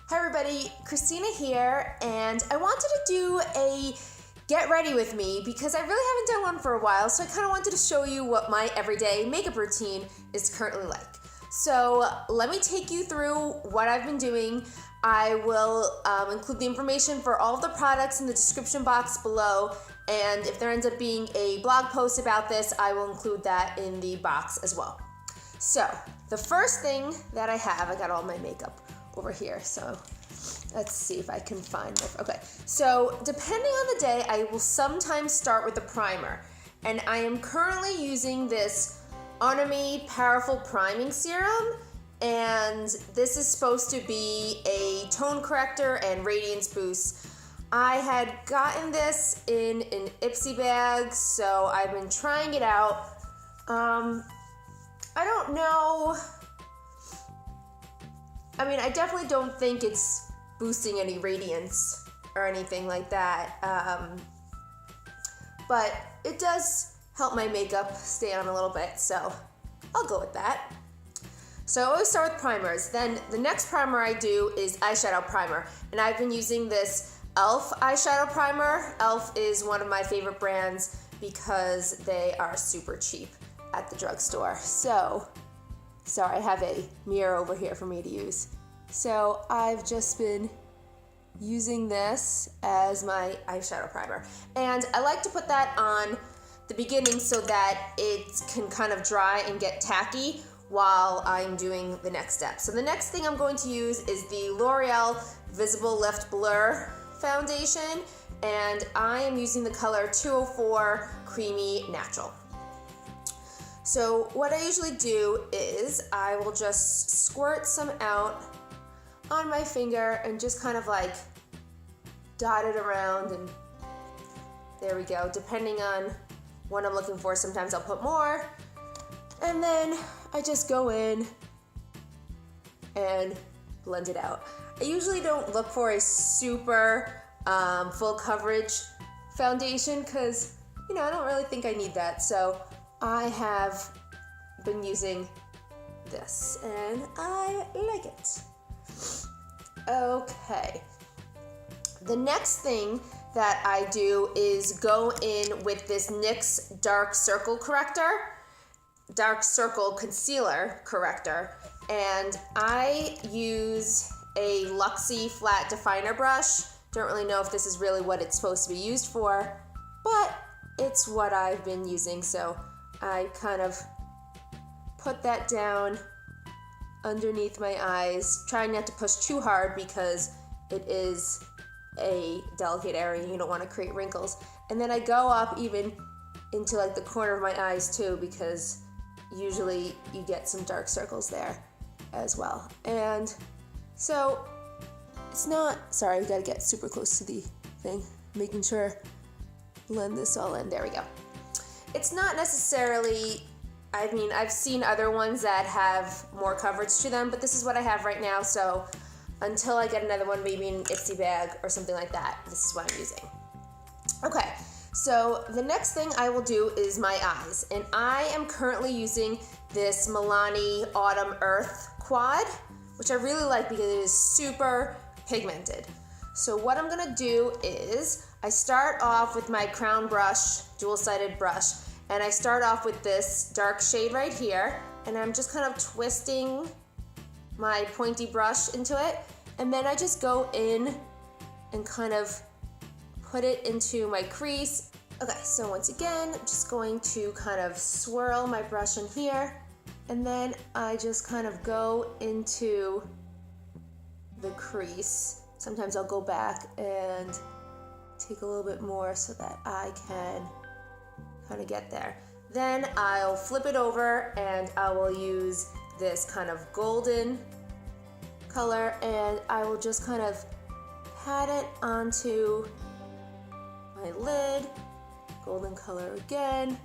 Hi everybody, Christina here, and I wanted to do a get ready with me because I really haven't done one for a while, so I kind of wanted to show you what my everyday makeup routine is currently like. So let me take you through what I've been doing. I will include the information for all of the products in the description box below, and if there ends up being a blog post about this, I will include that in the box as well. So the first thing that I got all my makeup over here, so let's see if I can find it. Okay, so depending on the day, I will sometimes start with a primer, and I am currently using this Onami Powerful Priming Serum, and this is supposed to be a tone corrector and radiance boost. I had gotten this in an Ipsy bag, so I've been trying it out. I don't know. I mean, I definitely don't think it's boosting any radiance or anything like that, but it does help my makeup stay on a little bit, so I'll go with that. So I always start with primers. Then the next primer I do is eyeshadow primer, and I've been using this e.l.f. eyeshadow primer. e.l.f. is one of my favorite brands because they are super cheap at the drugstore. So, sorry, I have a mirror over here for me to use. So I've just been using this as my eyeshadow primer. And I like to put that on the beginning so that it can kind of dry and get tacky while I'm doing the next step. So the next thing I'm going to use is the L'Oreal Visible Lift Blur Foundation, and I am using the color 204 Creamy Natural. So what I usually do is I will just squirt some out on my finger and just kind of like dot it around, and there we go. Depending on what I'm looking for, sometimes I'll put more, and then I just go in and blend it out. I usually don't look for a super full coverage foundation because, you know, I don't really think I need that. So I have been using this and I like it. Okay. The next thing that I do is go in with this NYX Dark Circle Concealer Corrector, and I use a Luxie flat definer brush. Don't really know if this is really what it's supposed to be used for, but it's what I've been using, so I kind of put that down underneath my eyes, trying not to push too hard because it is a delicate area and you don't want to create wrinkles. And then I go up even into like the corner of my eyes too, because usually you get some dark circles there as well. And so it's not, sorry, I gotta get super close to the thing, making sure blend this all in. There we go. It's not necessarily, I mean, I've seen other ones that have more coverage to them, but this is what I have right now, so until I get another one, maybe an Ipsy bag or something like that, this is what I'm using. Okay, so the next thing I will do is my eyes, and I am currently using this Milani Autumn Earth Quad, which I really like because it is super pigmented. So what I'm gonna do is I start off with my crown brush, dual-sided brush, and I start off with this dark shade right here, and I'm just kind of twisting my pointy brush into it, and then I just go in and kind of put it into my crease. Okay, so once again, I'm just going to kind of swirl my brush in here, and then I just kind of go into the crease. Sometimes I'll go back and take a little bit more so that I can kind of get there. Then I'll flip it over and I will use this kind of golden color, and I will just kind of pat it onto my lid. Golden color again.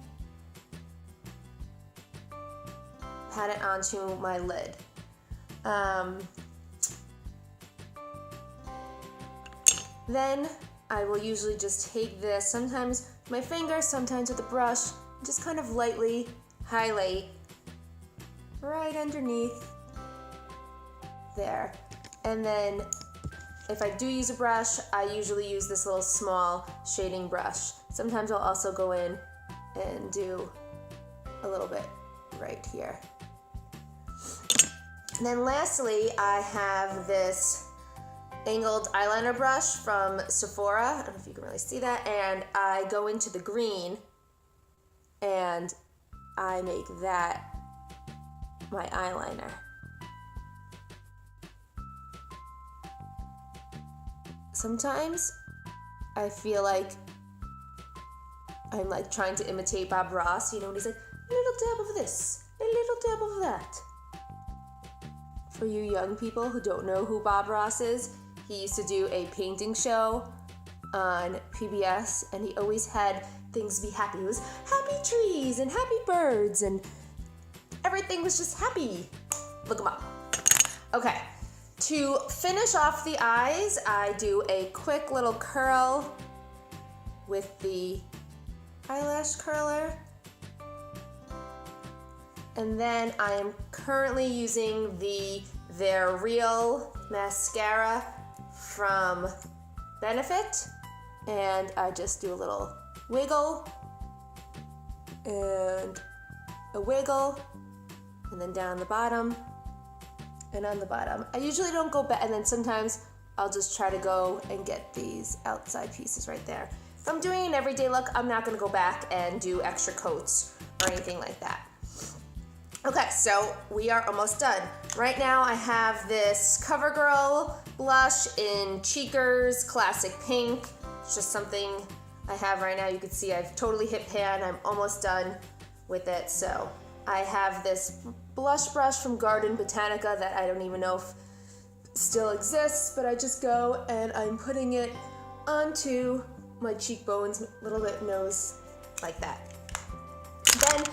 Pat it onto my lid. Then I will usually just take this, sometimes with my finger, sometimes with a brush, just kind of lightly highlight right underneath there. And then if I do use a brush, I usually use this little small shading brush. Sometimes I'll also go in and do a little bit right here. And then lastly, I have this angled eyeliner brush from Sephora. I don't know if you can really see that. And I go into the green and I make that my eyeliner. Sometimes I feel like I'm like trying to imitate Bob Ross, you know, when he's like, a little dab of this, a little dab of that. For you young people who don't know who Bob Ross is, he used to do a painting show on PBS, and he always had things be happy. It was happy trees and happy birds, and everything was just happy. Look him up. Okay, to finish off the eyes, I do a quick little curl with the eyelash curler. And then I am currently using their Real mascara from Benefit, and I just do a little wiggle and a wiggle, and then down the bottom and on the bottom. I usually don't go back, and then sometimes I'll just try to go and get these outside pieces right there. If I'm doing an everyday look, I'm not gonna go back and do extra coats or anything like that. Okay, so we are almost done. Right now I have this CoverGirl blush in Cheekers Classic Pink. It's just something I have right now. You can see I've totally hit pan. I'm almost done with it. So I have this blush brush from Garden Botanica that I don't even know if still exists, but I just go and I'm putting it onto my cheekbones, little bit nose, like that. Then,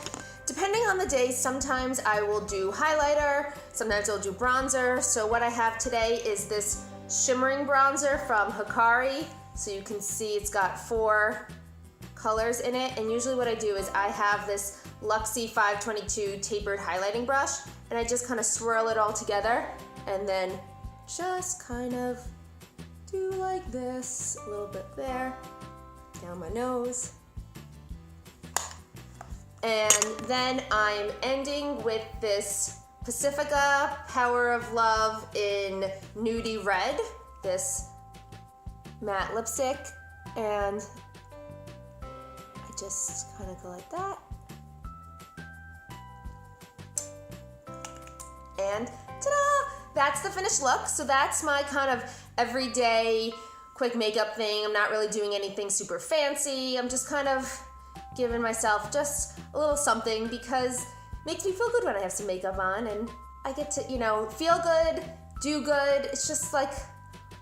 depending on the day, sometimes I will do highlighter, sometimes I'll do bronzer. So what I have today is this shimmering bronzer from Hikari. So you can see it's got 4 colors in it. And usually what I do is I have this Luxie 522 tapered highlighting brush, and I just kind of swirl it all together and then just kind of do like this, a little bit there, down my nose. And then I'm ending with this Pacifica Power of Love in Nudie Red, this matte lipstick, and I just kind of go like that. And ta-da! That's the finished look. So that's my kind of everyday quick makeup thing. I'm not really doing anything super fancy. I'm just kind of giving myself just a little something because it makes me feel good when I have some makeup on, and I get to, you know, feel good, do good. It's just like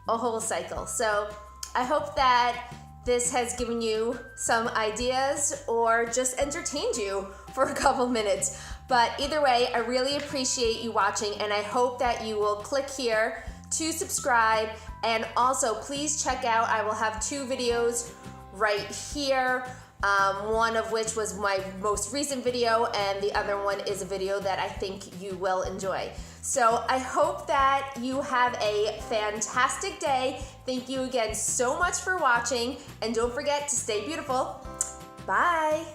a whole cycle. So I hope that this has given you some ideas or just entertained you for a couple minutes. But either way, I really appreciate you watching, and I hope that you will click here to subscribe. And also, please check out, I will have 2 videos right here. One of which was my most recent video, and the other one is a video that I think you will enjoy. So I hope that you have a fantastic day. Thank you again so much for watching, and don't forget to stay beautiful. Bye.